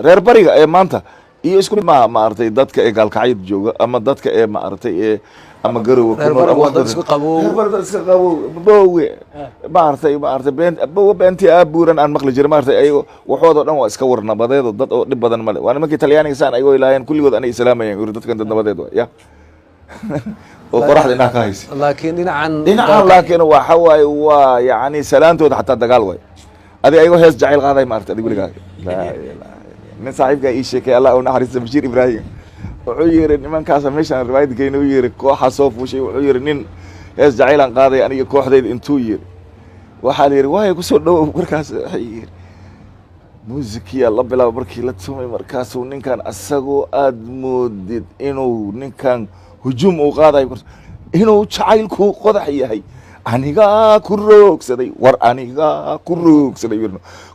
reer bariga ee maanta iyo isku maartay dadka ee gaalkacayda jooga ama dadka ee maartay ee ama garow ku nool ama dad isku qabo iska qabo boowe maartay beenti abuuran aan maqli jiray maartay ay waxoodo dhan waa iska warnabadeedo dad oo dhib badan male waana markii Talyaaniga saan ayagoo ilaahayeen kulligood anay islaamayeen dadkan dad nabadeed ya oo qoraxda inaa ka haysa laakiin dhinacan laakiin waxa waaye waa yani salaantooda xataa dagaal way adiga ayagoo hees jacayl qaaday maartay adiga weligaa nin saaxiibka ii sheekay Allah oo naxariista Bashiir Ibrahim wuxuu yiri nimankaas meeshan riwaayadkeena u yiri kooxa soo fuushay wuxuu yiri nin hees jacaylan qaaday aniga kooxdayda intuu yiri waxa la yiri way ku soo dhaw markaas yiri muusikiya la bilaabo markii la tumay markaas uu ninkan asagoo aad moodid inuu ninkan hujum uu qaaday inuu jacaylku qodax yahay aniga ku roogsaday war aniga ku roogsaday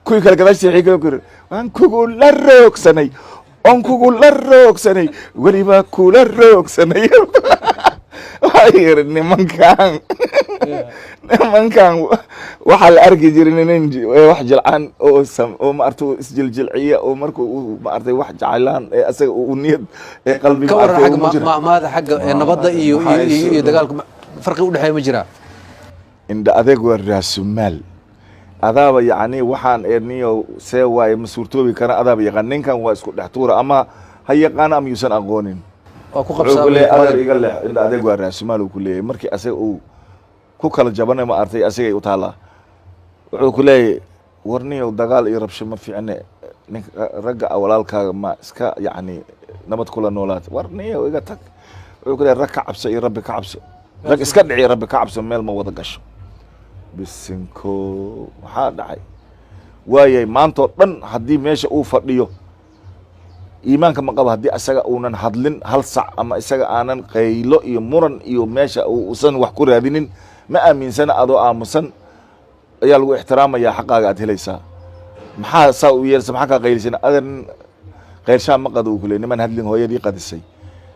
kuwi kala gadaashii xiga ku waan kugu la roogsanay on kugu la roogsanay waliba kula roogsanay ayir nimankan waxa la arki jiray nin wax jilcaan oo maartay isjiljilciya oo markuu maartay wax jacaylaan ee asaga uu niyad ee qalbiga maada xagga nabadda iyo dagaalka farqi u dhaxeeyo ma jira inda adeeg waa raasumaal adaaba yani waxaan eerniyo see waay masuurtoobi kana adaaba yaqaan ninkan waa isku dhex tuura ama ha yaqaan ama yuusan aqoonin waa ku qabsaday adeer iga leh inda adeeg waa raasumaal uu ku leeyahay markii asaga uu ku kala jabanay ma artay asaga u taala wuxuu ku leeyahay warniyo dagaal iyo rabsho ma fiicne ninka ragga walaalkaaga ma iska yani nabad kula noolaad warniyo iga tag wuxuu ku leeyahay rag ka cabso iyo rabbi ka cabso rag iska dhici rabbi ka cabso meel ma wada gasho bisinko waxaa dhacay waayay maantoo dhan haddii meesha uu fadhiyo iimaanka ma qaba haddii isaga uunan hadlin hal sac ama isaga aanan qaylo iyo muran iyo meesha uusan wax ku raadinin ma aaminsana adoo aamusan ayaa lagu ixtiraamayaa xaqaaga aad helaysaa maxaa saa u yeelsa maxaa kaa qaylisana adan qayrshaan ma qado uu ku leey niman hadlin hooyadii qadisay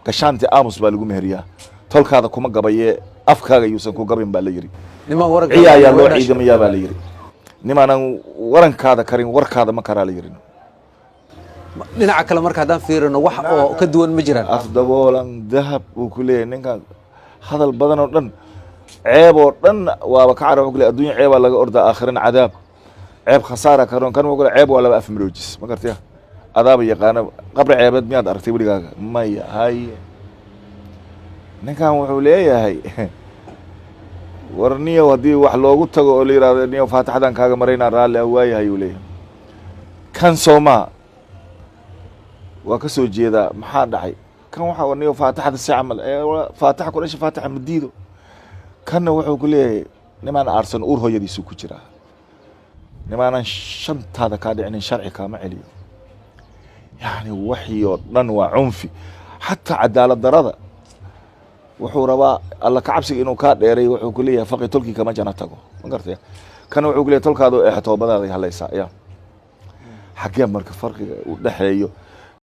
gashaanti aamus baa lagu meheriyaa tolkaada kuma gabaye afkaaga yuusan ku gabin baa la yiri niman waran ciyaaya loo ciidamayaa baa la yiri nimanan warankaada karin warkaada ma karaa la yiri dhinaca kale marka haddaan fiirino wax oo ka duwan ma jiraan afdaboolan dahab uu ku leeyahay ninkan hadal badan oo dhan ceeb oo dhan waaba ka carab wuxuu ku leeyahay adduunya ceebaa laga ordaa aakhirana cadaab ceeb khasaara karoon kan wuxuu ku leeyahay ceeb waa laba af maroojis ma gartaya adaaba yaqaana qabri ceebeed miyaad aragtay weligaaga maya haye ninkan wuxuu leeyahay warniyow haddii wax loogu tago oo la yidhahdo niyow faatixadan kaaga maraynaa raalli waayahay uu leeyahay kan soomaa waa ka soo jeedaa maxaa dhacay kan waxaa niyow faatixada si camal faatixa ku dhasha faatixa ma diido kanna wuxuu ku leeyahay nimaan aarsan uur hooyadiisu ku jiraa nimaanan shantaada kaa dhicinin sharci kaama celiyo yani waxii oo dhan waa cunfi xataa cadaalad darada wuxuu rabaa alla ka cabsiga inuu kaa dheeray wuxuu ku leeyahay faqi tolkii kama jana tago ma gartay kana wuxuu ku leeyahay tolkaada ee toobadaada halaysaa ya xagee marka farqiga u dhaxeeyo